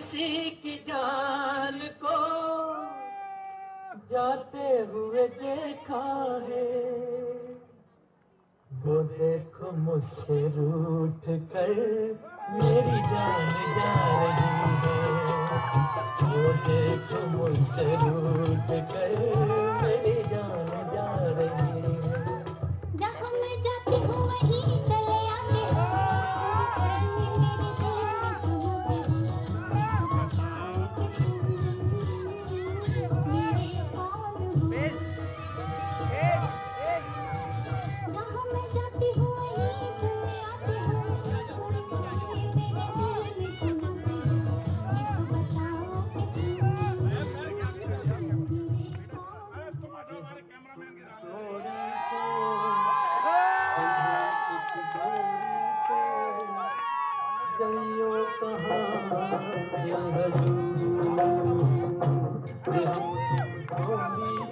किसी की जान को जाते हुए देखा है, वो देखो मुझसे रूठ कर मेरी जान जा रही है, वो देखो मुझसे रूठ कर मेरी जान जा रही है। जहाँ मैं जाती हूँ वहीं चले आते हो, कहीं मेरी मेरे हाल हो। जहाँ मैं जाती हूँ वहीं चले आते हो, कहीं मेरे दिल में समाते हो, ये तो बताओ कि गलियों कहाँ ये हजूर, ये हम थोड़ी